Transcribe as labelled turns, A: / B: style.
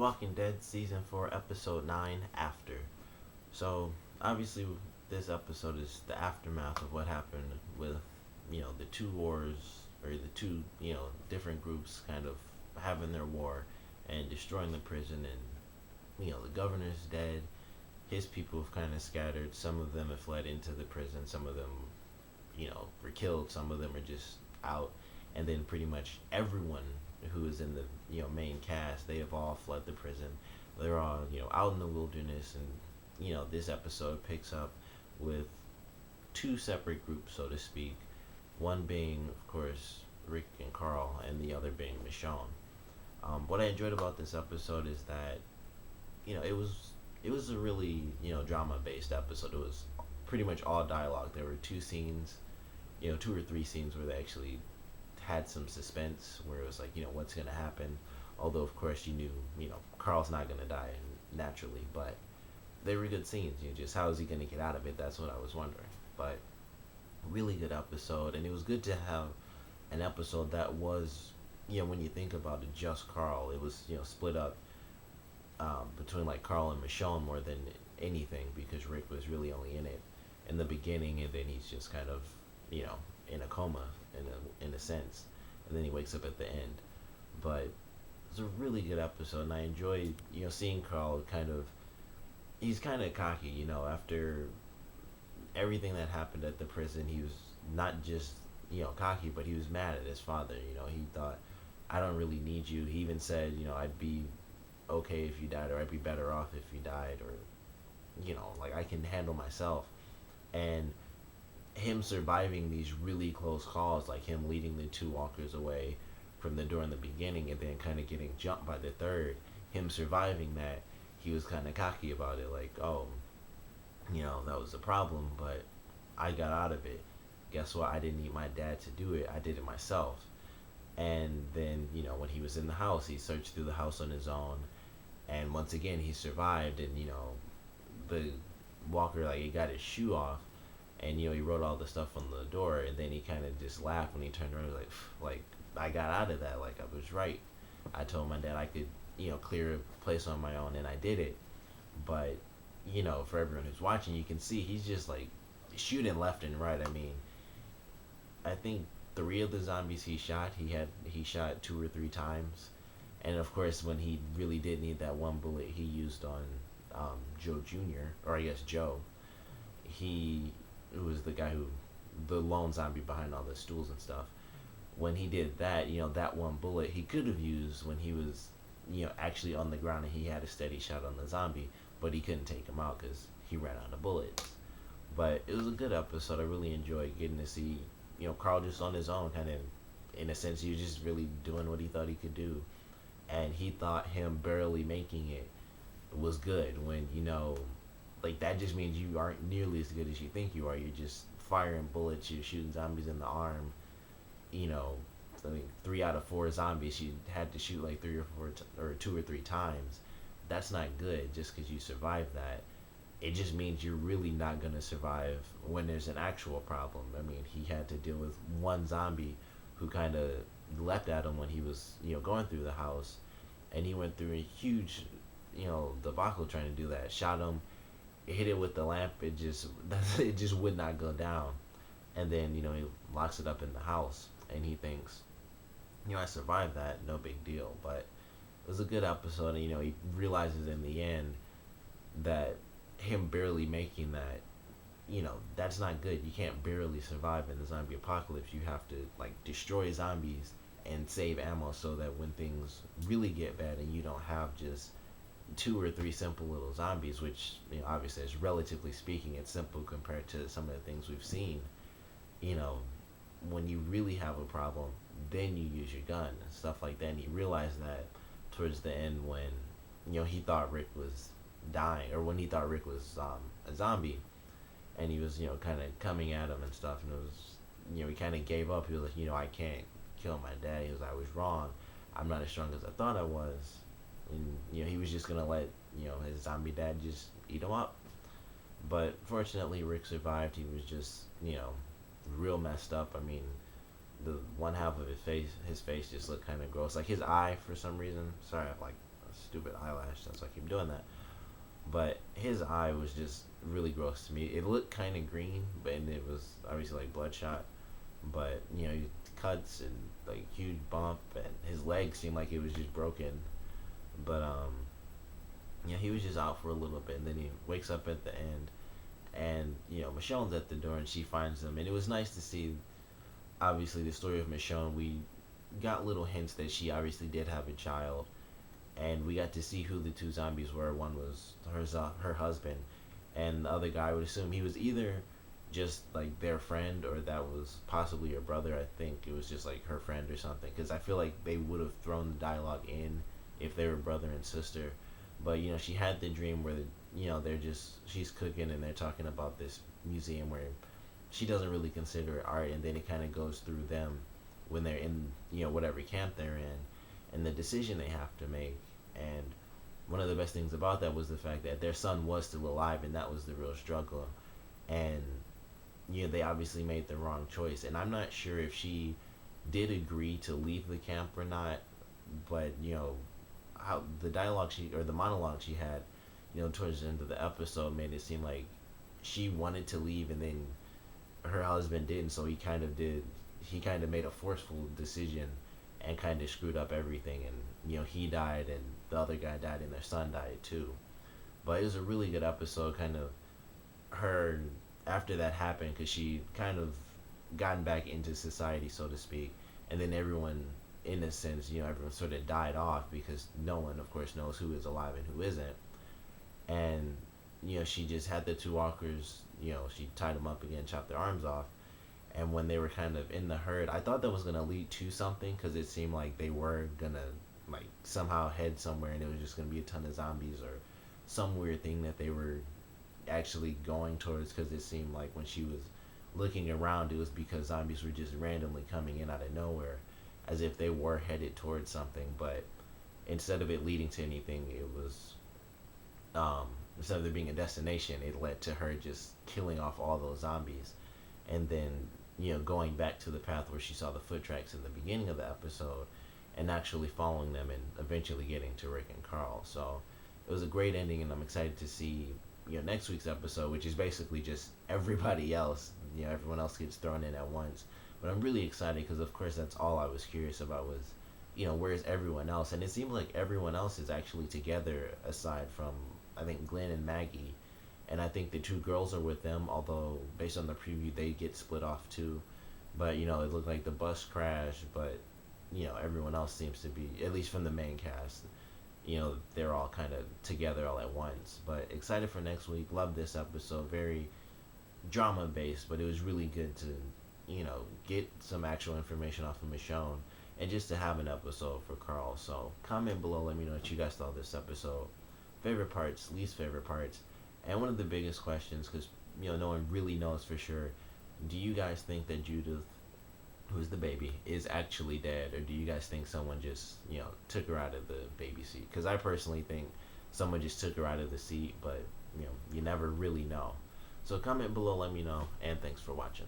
A: Walking Dead Season 4, Episode 9, After. So, obviously, this episode is the aftermath of what happened with, the two wars, or the two, different groups kind of having their war and destroying the prison. And, the governor's dead. His people have kind of scattered. Some of them have fled into the prison. Some of them, were killed. Some of them are just out. And then pretty much everyone who is in the main cast, they have all fled the prison. They're all out in the wilderness, and this episode picks up with two separate groups, so to speak. One being, of course, Rick and Carl, and the other being Michonne. What I enjoyed about this episode is that it was a really drama based episode. It was pretty much all dialogue. There were two scenes, two or three scenes where they actually had some suspense, where it was like, what's gonna happen. Although of course you knew, Carl's not gonna die naturally, but they were good scenes. Just how is he gonna get out of it? That's what I was wondering. But really good episode, and it was good to have an episode that was, when you think about it, just Carl. It was split up between like Carl and Michonne more than anything, because Rick was really only in it in the beginning, and then he's just kind of in a coma in a sense, and then he wakes up at the end. But it's a really good episode, and I enjoyed seeing Carl he's kind of cocky, after everything that happened at the prison. He was not just cocky, but he was mad at his father. He thought, I don't really need you. He even said, I'd be okay if you died, or I'd be better off if you died, or like I can handle myself. And him surviving these really close calls, like him leading the two walkers away from the door in the beginning, and then kind of getting jumped by the third, him surviving that, he was kind of cocky about it, like, oh, that was a problem, but I got out of it. Guess what? I didn't need my dad to do it. I did it myself. And then, when he was in the house, he searched through the house on his own, and once again, he survived. And the walker, like, he got his shoe off, and he wrote all the stuff on the door, and then he kind of just laughed when he turned around. He was like, I got out of that. Like, I was right. I told my dad I could clear a place on my own, and I did it. But for everyone who's watching, you can see he's just like shooting left and right. I mean, I think three of the zombies he shot two or three times, and of course when he really did need that one bullet he used on Joe Jr., or I guess Joe, he was the guy who, the lone zombie behind all the stools and stuff. When he did that, that one bullet he could have used when he was, actually on the ground and he had a steady shot on the zombie, but he couldn't take him out because he ran out of bullets. But it was a good episode. I really enjoyed getting to see, Carl just on his own, kind of, in a sense, he was just really doing what he thought he could do. And he thought him barely making it was good, when, like, that just means you aren't nearly as good as you think you are. You're just firing bullets, you're shooting zombies in the arm. I mean, 3 out of 4 zombies you had to shoot like 3 or 4 or 2 or 3 times. That's not good just because you survived that. It just means you're really not going to survive when there's an actual problem. I mean, he had to deal with one zombie who kind of leapt at him when he was, going through the house. And he went through a huge, debacle trying to do that. Shot him, hit it with the lamp. It just would not go down. And then, he locks it up in the house. And he thinks, I survived that, no big deal. But it was a good episode. And, he realizes in the end that him barely making that, that's not good. You can't barely survive in the zombie apocalypse. You have to, like, destroy zombies and save ammo, so that when things really get bad and you don't have just 2 or 3 simple little zombies, which, obviously, as relatively speaking, it's simple compared to some of the things we've seen. When you really have a problem, then you use your gun and stuff like that. And he realized that towards the end, when he thought Rick was dying, or when he thought Rick was a zombie, and he was kind of coming at him and stuff, and it was he kind of gave up. He was like, I can't kill my dad. He was like, I was wrong. I'm not as strong as I thought I was. And he was just gonna let his zombie dad just eat him up. But fortunately, Rick survived. He was just real messed up. I mean, the one half of his face just looked kind of gross. Like his eye, for some reason. Sorry, I have like stupid eyelash. That's why I keep doing that. But his eye was just really gross to me. It looked kind of green, but and it was obviously like bloodshot. But cuts and like huge bump, and his leg seemed like it was just broken. But yeah, he was just out for a little bit, and then he wakes up at the end, and Michonne's at the door, and she finds him, and it was nice to see. Obviously, the story of Michonne, we got little hints that she obviously did have a child, and we got to see who the two zombies were. One was her husband, and the other guy, I would assume he was either just like their friend or that was possibly her brother. I think it was just like her friend or something, because I feel like they would have thrown the dialogue in if they were brother and sister. But she had the dream where they're just she's cooking and they're talking about this museum where she doesn't really consider it art, and then it kind of goes through them when they're in whatever camp they're in, and the decision they have to make. And one of the best things about that was the fact that their son was still alive, and that was the real struggle. And they obviously made the wrong choice, and I'm not sure if she did agree to leave the camp or not. But how the dialogue she or the monologue she had towards the end of the episode made it seem like she wanted to leave, and then her husband didn't, so he kind of made a forceful decision and kind of screwed up everything. And he died, and the other guy died, and their son died too. But it was a really good episode, kind of her after that happened, because she kind of gotten back into society, so to speak. And then everyone, in a sense, everyone sort of died off, because no one of course knows who is alive and who isn't. And she just had the two walkers, she tied them up again, chopped their arms off. And when they were kind of in the herd, I thought that was going to lead to something, because it seemed like they were going to like somehow head somewhere, and it was just going to be a ton of zombies or some weird thing that they were actually going towards, because it seemed like when she was looking around, it was because zombies were just randomly coming in out of nowhere, as if they were headed towards something. But instead of it leading to anything, it was instead of there being a destination, it led to her just killing off all those zombies, and then going back to the path where she saw the foot tracks in the beginning of the episode, and actually following them, and eventually getting to Rick and Carl. So it was a great ending, and I'm excited to see next week's episode, which is basically just everybody else. Everyone else gets thrown in at once. But I'm really excited, because of course that's all I was curious about was where's everyone else. And it seems like everyone else is actually together, aside from I think Glenn and Maggie, and I think the two girls are with them, although based on the preview they get split off too. But it looked like the bus crashed, but everyone else seems to be, at least from the main cast, they're all kind of together all at once. But excited for next week. Love this episode. Very drama based, but it was really good to get some actual information off of Michonne, and just to have an episode for Carl. So comment below, let me know what you guys thought of this episode. Favorite parts, least favorite parts, and one of the biggest questions, because no one really knows for sure. Do you guys think that Judith, who's the baby, is actually dead, or do you guys think someone just took her out of the baby seat? Because I personally think someone just took her out of the seat, but you never really know. So comment below, let me know, and thanks for watching.